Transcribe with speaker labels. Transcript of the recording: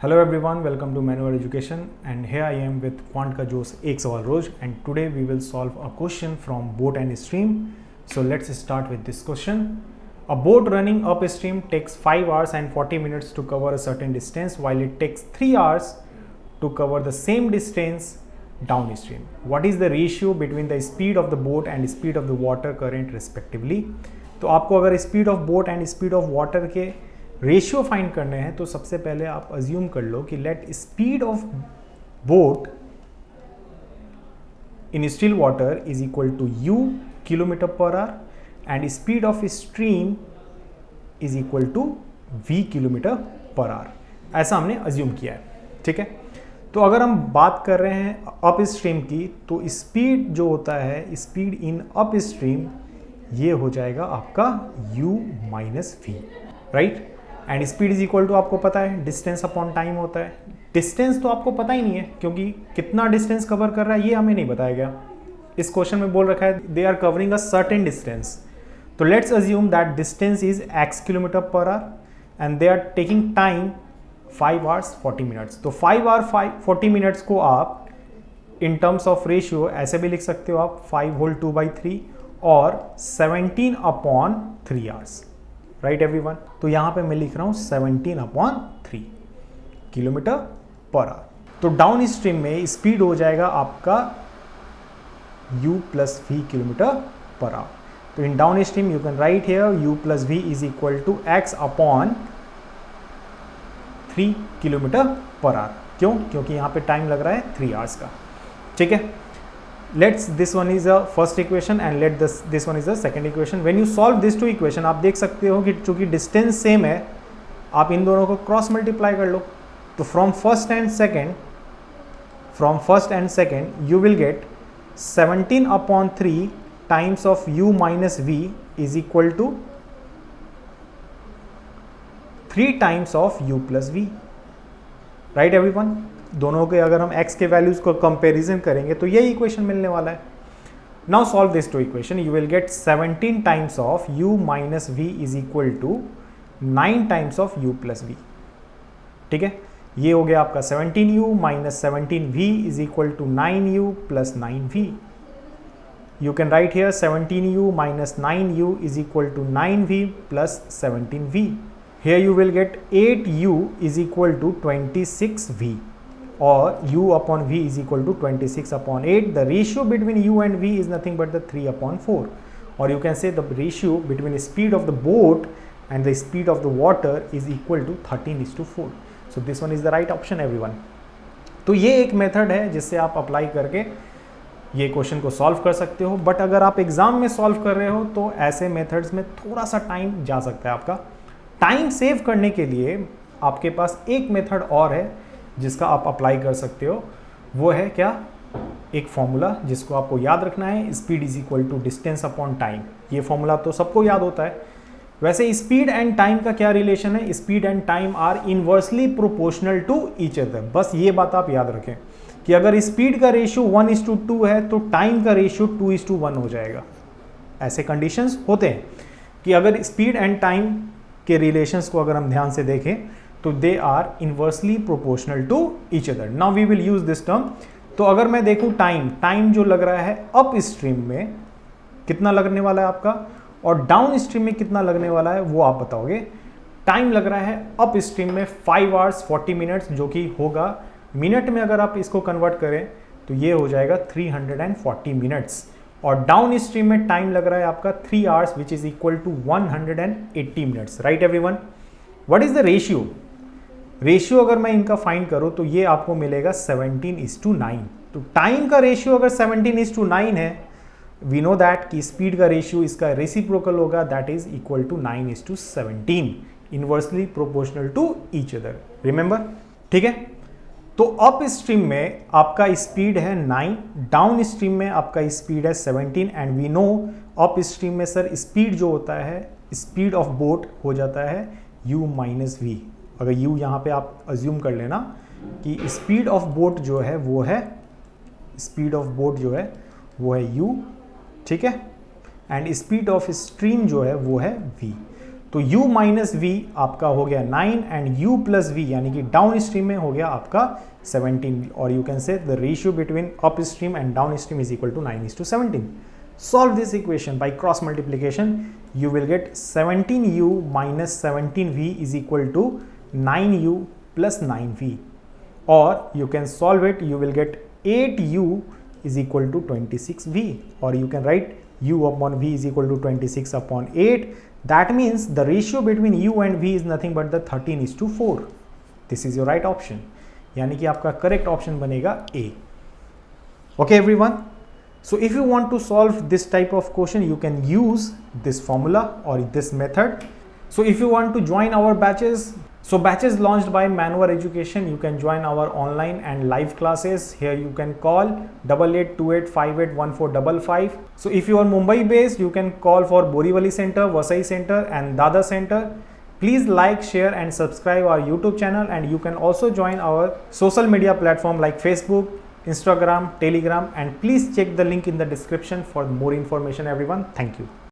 Speaker 1: Hello everyone, welcome to Manual Education and here I am with Quant का जोश एक सवाल रोज and today we will solve a question from boat and stream. So let's start with this question. A boat running upstream takes 5 hours and 40 minutes to cover a certain distance while it takes 3 hours to cover the same distance downstream. What is the ratio between the speed of the boat and speed of the water current respectively? तो आपको अगर speed of boat and speed of water के ratio find करने हैं तो सबसे पहले आप अज्यूम कर लो कि let speed of boat in still water is equal to u kilometre per hour and speed of stream is equal to v kilometre per hour. ऐसा हमने अज्यूम किया है, ठीक है। तो अगर हम बात कर रहे हैं अप स्ट्रीम की तो स्पीड जो होता है स्पीड इन अप स्ट्रीम ये हो जाएगा आपका u minus v, right. And speed is equal to आपको पता है डिस्टेंस अपॉन टाइम होता है। डिस्टेंस तो आपको पता ही नहीं है क्योंकि कितना डिस्टेंस कवर कर रहा है ये हमें नहीं बताया गया। इस क्वेश्चन में बोल रखा है they are covering a certain distance. तो let's assume that distance is x kilometre per hour and they are taking time 5 hours 40 minutes। तो 5 hour 40 minutes को आप इन टर्म्स ऑफ रेशियो ऐसे भी लिख सकते हो आप 5 होल 2/3 और 17 अपॉन 3 hours, राइट एवरीवन। तो यहां पे मैं लिख रहा हूं 17/3 किलोमीटर पर आवर। तो डाउन स्ट्रीम में स्पीड हो जाएगा आपका u plus v kilometre per hour. तो in downstream you can write here u plus v is equal to x upon 3 kilometre per hour. क्यों? क्योंकि यहां पे टाइम लग रहा है 3 hours का, ठीक है। Let's this one is a first equation and let this one is a second equation. When you solve these two equation आप देख सकते हो कि चूंकि डिस्टेंस सेम है आप इन दोनों को क्रॉस मल्टीप्लाई कर लो। तो from first and second you will get 17/3 times of u minus v is equal to 3 times of u plus v, right everyone. दोनों के अगर हम x के वैल्यूज को कंपैरिजन करेंगे तो यही इक्वेशन मिलने वाला है। Now solve this two equation, you will get 17 times of u minus v is equal to 9 times of u plus v, ठीक है। ये हो गया आपका 17u minus 17v is equal to 9u plus 9v। You can write here 17u minus 9u is equal to 9v plus 17v। Here you will get 8u is equal to 26v or u upon v is equal to 26/8. The ratio between u and v is nothing but the 3/4, or you can say the ratio between the speed of the boat and the speed of the water is equal to 13:4. So this one is the right option everyone. तो ये एक method है जिससे आप apply करके ये question को solve कर सकते हो। बट अगर आप एग्जाम में सॉल्व कर रहे हो तो ऐसे मेथड्स में थोड़ा सा टाइम जा सकता है आपका। टाइम सेव करने के लिए आपके पास एक मेथड और है जिसका आप अप्लाई कर सकते हो। वो है क्या? एक फॉर्मूला जिसको आपको याद रखना है, speed is equal to distance upon time. ये फॉर्मूला तो सबको याद होता है। वैसे स्पीड एंड टाइम का क्या रिलेशन है? Speed and time are inversely proportional to each other. बस ये बात आप याद रखें कि अगर स्पीड का रेशियो 1:2 है तो टाइम का रेशियो 2:1 हो जाएगा। ऐसे कंडीशंस होते हैं कि अगर स्पीड एंड टाइम के रिलेशंस को अगर हम ध्यान से देखें तो they are inversely proportional to each other. Now we will use this term. तो अगर मैं देखूं टाइम जो लग रहा है अप स्ट्रीम में कितना लगने वाला है आपका और डाउन स्ट्रीम में कितना लगने वाला है वो आप बताओगे। टाइम लग रहा है अप स्ट्रीम में 5 hours 40 minutes, जो कि होगा मिनट में अगर आप इसको कन्वर्ट करें तो ये हो जाएगा 340 minutes। और डाउन स्ट्रीम में टाइम लग रहा है आपका 3 hours which is equal to 180 minutes, right everyone. What is the ratio? Ratio अगर मैं इनका फाइंड करूं तो ये आपको मिलेगा 17:9। तो टाइम का रेशियो अगर 17:9 है, वी नो दैट कि स्पीड का रेशियो इसका रेसिप्रोकल होगा, that is equal to 9:17, inversely proportional to each other, remember, ठीक है। तो अप स्ट्रीम में आपका स्पीड है 9, डाउन स्ट्रीम में आपका स्पीड है 17 and we know up stream में सर स्पीड जो होता है स्पीड ऑफ बोट हो जाता है u माइनस v। अगर u यहाँ पे आप अज्यूम कर लेना कि स्पीड ऑफ बोट जो है वो है u, ठीक है, एंड स्पीड ऑफ स्ट्रीम जो है वो है v। तो u माइनस वी आपका हो गया 9 एंड u प्लस वी यानी कि डाउन स्ट्रीम में हो गया आपका 17, और you can say the ratio between up stream and down stream is equal to 9:17. Solve this equation by cross multiplication. You will get 17u minus 17v is equal to 9u plus 9v, or you can solve it, you will get 8u is equal to 26v, or you can write u upon v is equal to 26 upon 8. That means the ratio between u and v is nothing but the 13:4. This is your right option. यानी कि आपका correct option बनेगा A. Okay everyone. So if you want to solve this type of question, you can use this formula or this method. So if you want to join our batches, so batches launched by Manwar Education, you can join our online and live classes. Here you can call 8828581455. So if you are Mumbai based, you can call for Borivali Center, Vasai Center and Dada Center. Please like, share and subscribe our YouTube channel, and you can also join our social media platform like Facebook, Instagram, Telegram, and please check the link in the description for more information everyone. Thank you.